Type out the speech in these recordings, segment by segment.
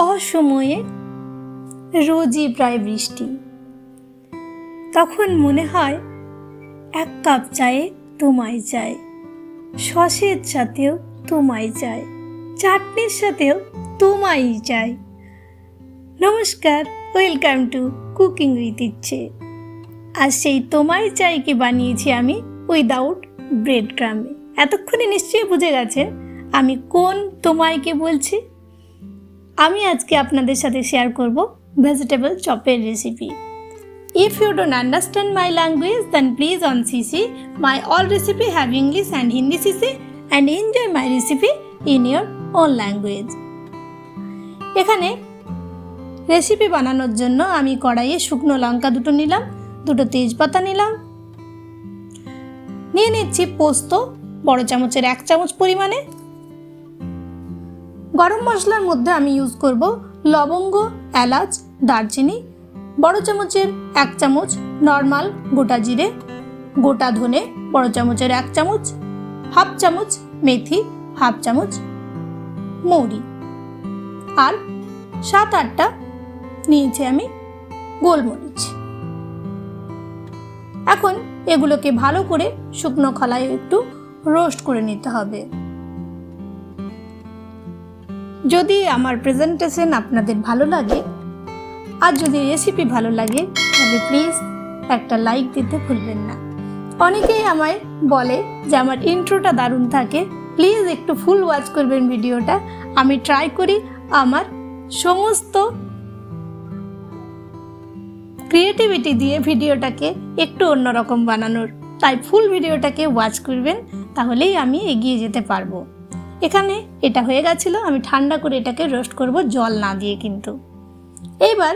অসময়ে রোজই প্রায় বৃষ্টি। তখন মনে হয় এক কাপ চায়ে তোমায় চাই, সসের সাথেও তোমায় চাই, চাটনির সাথেও তোমায় চাই। নমস্কার, ওয়েলকাম টু কুকিং উইথ ইচ্ছে। আর সেই তোমায় চাইকে বানিয়েছি আমি উইদাউট ব্রেড ক্রাম্বে। এতক্ষণে নিশ্চয়ই বুঝে গেছেন আমি কোন তোমায়কে বলছি। আমি আজকে আপনাদের সাথে শেয়ার করব ভেজিটেবল চপের recipe. If you don't understand my language, then please on CC. My all recipe have English and Hindi CC and enjoy my recipe in your own language. এখানে রেসিপি বানানোর জন্য আমি কড়াইয়ে শুকনো লঙ্কা দুটো নিলাম, দুটো তেজপাতা নিলাম, নিয়ে নিচ্ছি পোস্ত বড় চামচের 1 চামচ পরিমাণে। গরম মশলার মধ্যে আমি ইউজ করব লবঙ্গ, এলাচ, দারচিনি, বড় চামচের 1 চামচ নর্মাল গোটা জিরে, গোটা ধনে বড় চামচের 1 চামচ, হাফ চামচ মেথি, হাফ চামচ মৌরি, আর 7-8টা নিয়েছি আমি গোলমরিচ। এখন এগুলোকে ভালো করে শুকনো খোলায় একটু রোস্ট করে নিতে হবে। যদি আমার প্রেজেন্টেশন আপনাদের ভালো লাগে আর যদি রেসিপি ভালো লাগে তাহলে প্লিজ একটা লাইক দিতে ভুলবেন না। অনেকেই আমায় বলে যে আমার ইন্ট্রোটা দারুণ থাকে, প্লিজ একটু ফুল ওয়াচ করবেন ভিডিওটা। আমি ট্রাই করি আমার সমস্ত ক্রিয়েটিভিটি দিয়ে ভিডিওটাকে একটু অন্যরকম বানানোর, তাই ফুল ভিডিওটাকে ওয়াচ করবেন, তাহলেই আমি এগিয়ে যেতে পারবো। এখানে এটা হয়ে গেছিলো, আমি ঠান্ডা করে এটাকে রোস্ট করব, জল না দিয়ে কিন্তু। এইবার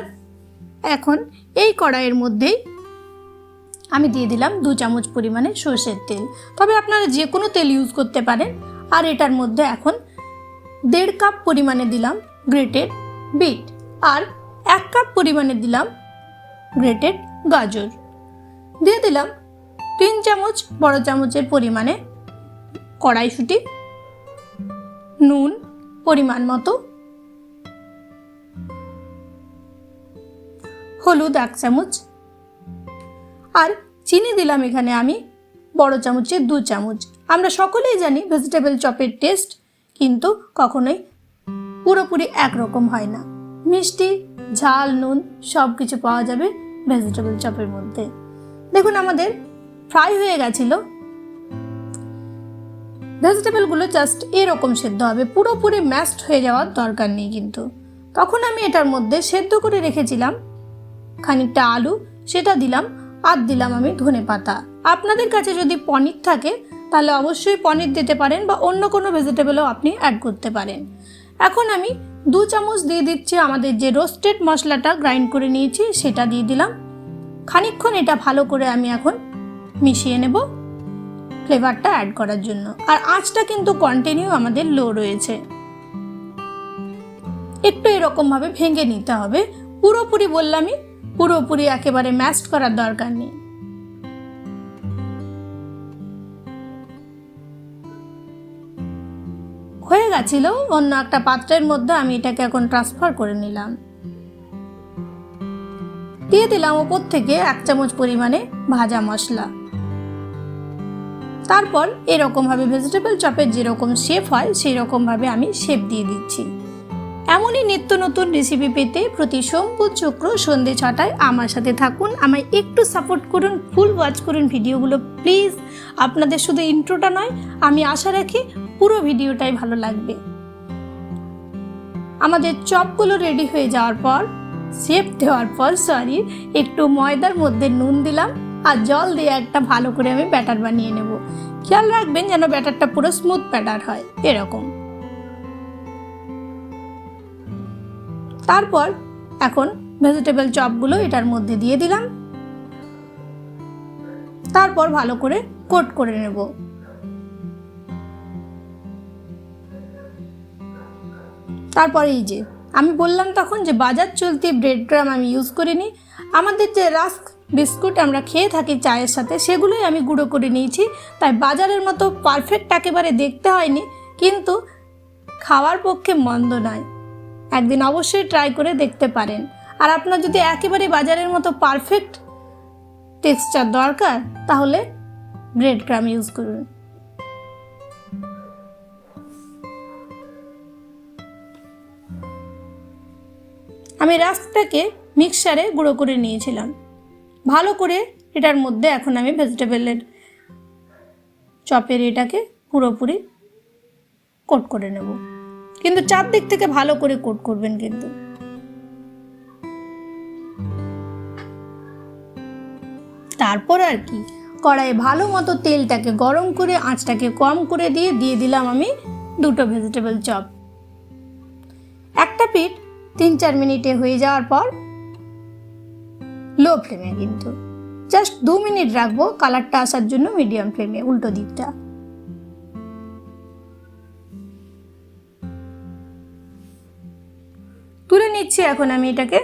এখন এই কড়াইয়ের মধ্যেই আমি দিয়ে দিলাম 2 চামচ পরিমাণে সর্ষের তেল, তবে আপনারা যে কোনো তেল ইউজ করতে পারেন। আর এটার মধ্যে এখন 1.5 কাপ পরিমাণে দিলাম গ্রেটেড বিট, আর 1 কাপ পরিমাণে দিলাম গ্রেটেড গাজর, দিয়ে দিলাম 3 চামচ বড় চামচের পরিমাণে কড়াইশুঁটি, নুন পরিমাণ মতো, হলুদ 1 চামচ, আর চিনি দিলাম এখানে আমি বড় চামচের 2 চামচ। আমরা সকলেই জানি ভেজিটেবল চপের টেস্ট কিন্তু কখনোই পুরোপুরি একরকম হয় না। মিষ্টি, ঝাল, নুন সব কিছু পাওয়া যাবে ভেজিটেবল চপের মধ্যে। দেখুন আমাদের ফ্রাই হয়ে গেছিল, ভেজিটেবলগুলো জাস্ট এরকম সেদ্ধ হবে, পুরোপুরি ম্যাশড হয়ে যাওয়ার দরকার নেই কিন্তু। তখন আমি এটার মধ্যে সেদ্ধ করে রেখেছিলাম খানিকটা আলু, সেটা দিলাম, আর দিলাম আমি ধনেপাতা। আপনাদের কাছে যদি পনির থাকে তাহলে অবশ্যই পনির দিতে পারেন, বা অন্য কোনো ভেজিটেবলও আপনি অ্যাড করতে পারেন। এখন আমি 2 চামচ দিয়ে দিচ্ছি আমাদের যে রোস্টেড মশলাটা গ্রাইন্ড করে নিয়েছি, সেটা দিয়ে দিলাম। খানিকক্ষণ এটা ভালো করে আমি এখন মিশিয়ে নেব ফ্লেভারটা অ্যাড করার জন্য। আর আঁচটা কিন্তু কন্টিনিউ আমাদের লো রয়েছে, একটু এরকমভাবে ভেঙে নিতে হবে। পুরোপুরি বললামই, পুরোপুরি একেবারে ম্যাশড করার দরকার নেই। হয়ে গেছিল, অন্য একটা পাত্রের মধ্যে আমি এটাকে এখন ট্রান্সফার করে নিলাম। দিয়ে দিলাম ওপর থেকে 1 চামচ পরিমাণে ভাজা মশলা। তারপর এরকমভাবে ভেজিটেবল চপের যেরকম শেপ হয় সেই রকমভাবে আমি শেপ দিয়ে দিচ্ছি। এমনই নিত্য নতুন রেসিপি পেতে প্রতি সোম, বুধ, শুক্র সন্ধ্যে 6টায় আমার সাথে থাকুন। আমায় একটু সাপোর্ট করুন, ফুল ওয়াচ করুন ভিডিওগুলো প্লিজ। আপনাদের শুধু ইন্ট্রোটা নয়, আমি আশা রাখি পুরো ভিডিওটাই ভালো লাগবে। আমাদের চপগুলো রেডি হয়ে যাওয়ার পর, শেপ দেওয়ার পর একটু ময়দার মধ্যে নুন দিলাম, আর জল দিয়ে একটা ভালো করে আমি ব্যাটার বানিয়ে নেব। খেয়াল রাখবেন যেন ব্যাটারটা পুরো স্মুথ ব্যাটার হয় এরকম। তারপর এখন ভেজিটেবল চপগুলো এটার মধ্যে দিয়ে দিলাম, তারপর ভালো করে কোট করে নেব। তারপর এই যে আমি বললাম তখন যে বাজার চলতি ব্রেড ক্রাম্ব আমি ইউজ করিনি। আমাদের যে রাস্ক বিস্কুট আমরা খেয়ে থাকি চায়ের সাথে, সেগুলোই আমি গুঁড়ো করে নিয়েছি। তাই বাজারের মতো পারফেক্ট একেবারে দেখতে হয়নি, কিন্তু খাওয়ার পক্ষে মন্দ নয়। একদিন অবশ্যই ট্রাই করে দেখতে পারেন। আর আপনার যদি একেবারে বাজারের মতো পারফেক্ট টেক্সচার দরকার তাহলে ব্রেড ক্রাম ইউজ করুন। আমি রাস্কটাকে মিক্সচারে গুঁড়ো করে নিয়েছিলাম। ভালো করে এটার মধ্যে এখন আমি ভেজিটেবলের চপের এটাকে পুরোপুরি কোট করে নেব, কিন্তু চারদিক থেকে ভালো করে কোট করবেন। কিন্তু তারপর আর কি, কড়াইয়ে ভালো মতো তেলটাকে গরম করে আঁচটাকে কম করে দিয়ে দিলাম আমি দুটো ভেজিটেবল চপ। একটা পিঠ 3-4 মিনিটে হয়ে যাওয়ার পর লো ফ্লেমে, কিন্তু জাস্ট 2 মিনিট রাখবো কালারটা আসার জন্য মিডিয়াম ফ্লেমে উল্টো দিকটা। তুলে নিচ্ছি এখন আমি এটাকে।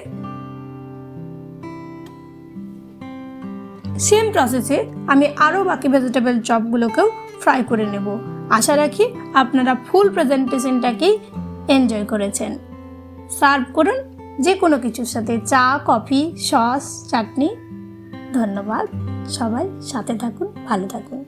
সেম প্রসেসে আমি আরও বাকি ভেজিটেবল চপগুলোকেও ফ্রাই করে নেব। আশা রাখি আপনারা ফুল প্রেজেন্টেশনটাকেই এনজয় করেছেন। সার্ভ করুন যে কোনো কিছুর সাথে, চা, কফি, সস, চাটনি। ধন্যবাদ। সবাই সাথে থাকুন, ভালো থাকুন।